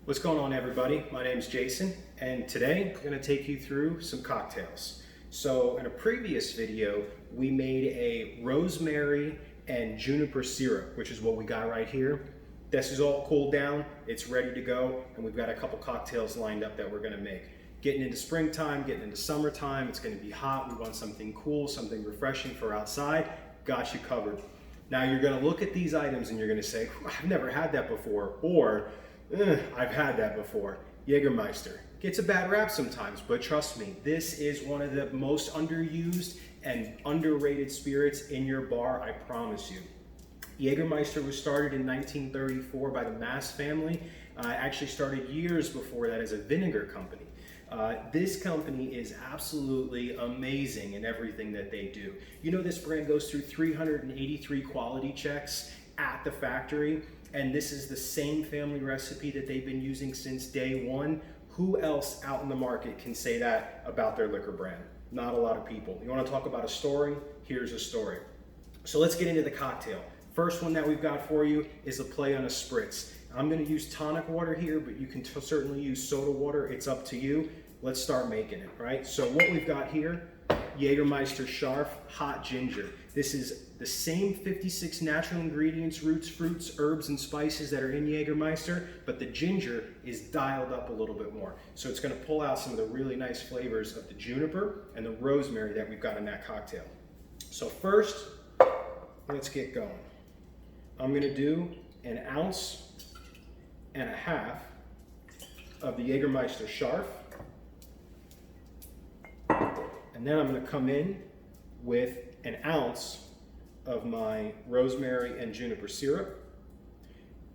What's going on, everybody? My name is Jason, and today I'm going to take you through some cocktails. So in a previous video, we made a rosemary and juniper syrup, which is what we got right here. This is all cooled down, it's ready to go, and we've got a couple cocktails lined up that we're going to make. Getting into springtime, getting into summertime, it's going to be hot. We want something cool, something refreshing for outside. Got you covered. Now you're going to look at these items and you're going to say, I've never had that before, or I've had that before. Jagermeister gets a bad rap sometimes, but trust me, this is one of the most underused and underrated spirits in your bar, I promise you. Jagermeister was started in 1934 by the Mass family. Actually started years before that as a vinegar company. This company is absolutely amazing in everything that they do. You know, this brand goes through 383 quality checks at the factory, and this is the same family recipe that they've been using since day one. Who else out in the market can say that about their liquor brand? Not a lot of people. You want to talk about a story? Here's a story. So let's get into the cocktail. First one that we've got for you is a play on a spritz. I'm going to use tonic water here, but you can certainly use soda water. It's up to you. Let's start making it, right? So what we've got here, Jagermeister Hot Ginger. This is the same 56 natural ingredients, roots, fruits, herbs, and spices that are in Jagermeister, but the ginger is dialed up a little bit more. So it's going to pull out some of the really nice flavors of the juniper and the rosemary that we've got in that cocktail. So first, let's get going. I'm going to do 1.5 ounces of the Jagermeister Scharf. And then I'm going to come in with 1 ounce of my rosemary and juniper syrup.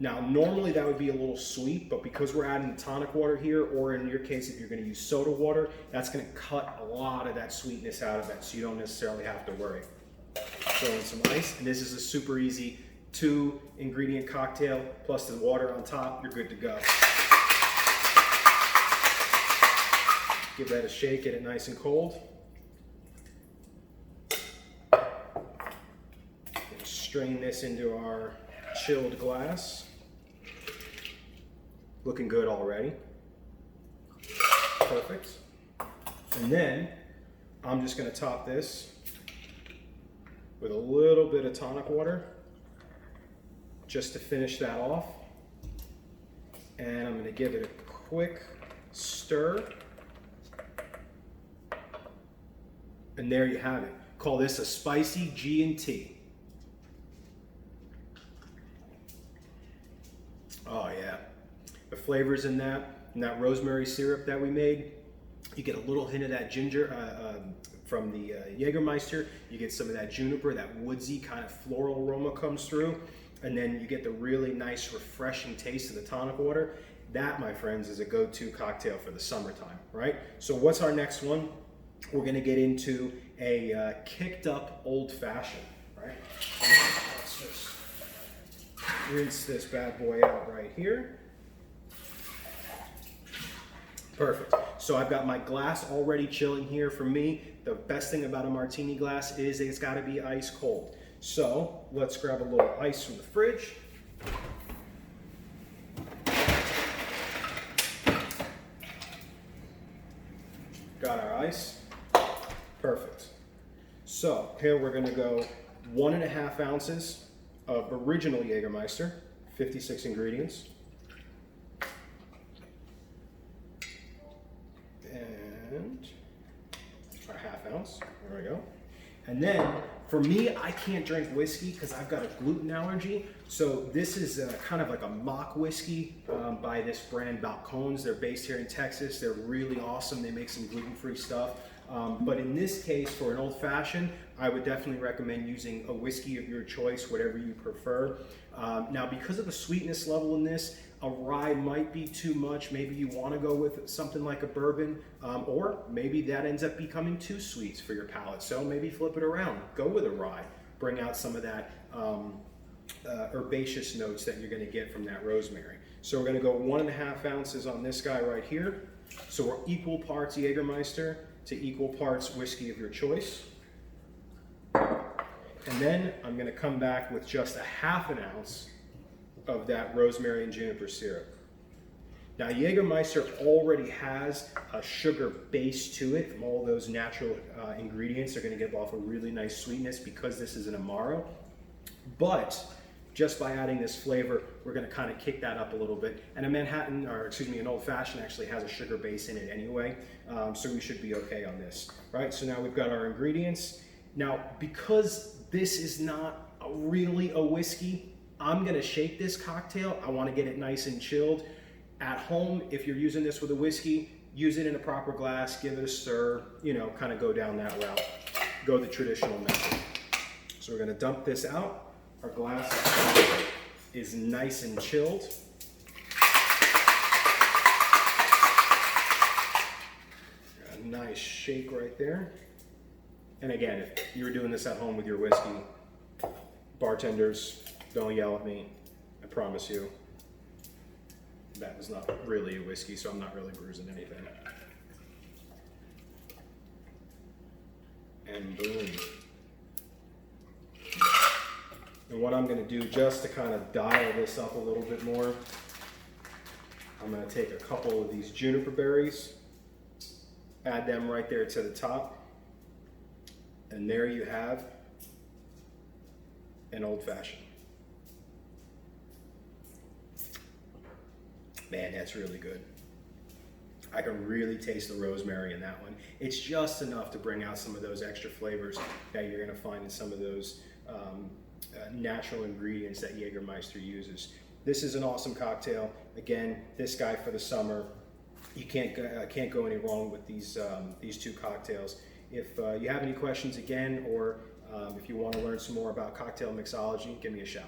Now, normally that would be a little sweet, but because we're adding tonic water here, or in your case, if you're going to use soda water, that's going to cut a lot of that sweetness out of it, so you don't necessarily have to worry. Throw in some ice, and this is a super easy 2-ingredient cocktail, plus the water on top, you're good to go. Give that a shake, get it nice and cold. Strain this into our chilled glass. Looking good already. Perfect. And then I'm just going to top this with a little bit of tonic water just to finish that off. And I'm going to give it a quick stir. And there you have it. Call this a spicy G&T. Oh yeah, the flavors in that rosemary syrup that we made, you get a little hint of that ginger from the Jagermeister. You get some of that juniper, that woodsy kind of floral aroma comes through, and then you get the really nice refreshing taste of the tonic water. That, my friends, is a go-to cocktail for the summertime, right? So what's our next one? We're gonna get into a kicked up old fashioned, right? Let's just rinse this bad boy out right here. Perfect. So I've got my glass already chilling here for me. The best thing about a martini glass is it's got to be ice cold. So let's grab a little ice from the fridge. Got our ice. Perfect. So here we're going to go 1.5 ounces of original Jagermeister, 56 ingredients. And our 1/2 ounce, there we go. And then, for me, I can't drink whiskey because I've got a gluten allergy. So this is kind of like a mock whiskey by this brand, Balcones. They're based here in Texas. They're really awesome. They make some gluten-free stuff. But in this case, for an old fashioned, I would definitely recommend using a whiskey of your choice, whatever you prefer. Now, because of the sweetness level in this, a rye might be too much. Maybe you want to go with something like a bourbon, or maybe that ends up becoming too sweet for your palate. So maybe flip it around. Go with a rye. Bring out some of that herbaceous notes that you're going to get from that rosemary. So we're going to go 1.5 ounces on this guy right here. So we're equal parts Jagermeister to equal parts whiskey of your choice. And then I'm going to come back with just 1/2 ounce of that rosemary and juniper syrup. Now, Jagermeister already has a sugar base to it from all those natural ingredients. They're going to give off a really nice sweetness because this is an Amaro. But just by adding this flavor, we're going to kind of kick that up a little bit. And a Manhattan, or excuse me, an Old Fashioned actually has a sugar base in it anyway, so we should be okay on this. Right, so now we've got our ingredients. Now, because this is not really a whiskey, I'm going to shake this cocktail. I want to get it nice and chilled. At home, if you're using this with a whiskey, use it in a proper glass, give it a stir, you know, kind of go down that route. Go the traditional method. So we're going to dump this out. Our glass is nice and chilled. A nice shake right there. And again, if you were doing this at home with your whiskey, bartenders, don't yell at me. I promise you, that was not really a whiskey, so I'm not really bruising anything. And boom. And what I'm going to do, just to kind of dial this up a little bit more, I'm going to take a couple of these juniper berries, add them right there to the top, and there you have an Old Fashioned. Man, that's really good. I can really taste the rosemary in that one. It's just enough to bring out some of those extra flavors that you're going to find in some of those natural ingredients that Jagermeister uses. This is an awesome cocktail. Again, this guy for the summer. You can't go any wrong with these two cocktails. If you have any questions again, or if you want to learn some more about cocktail mixology, give me a shout.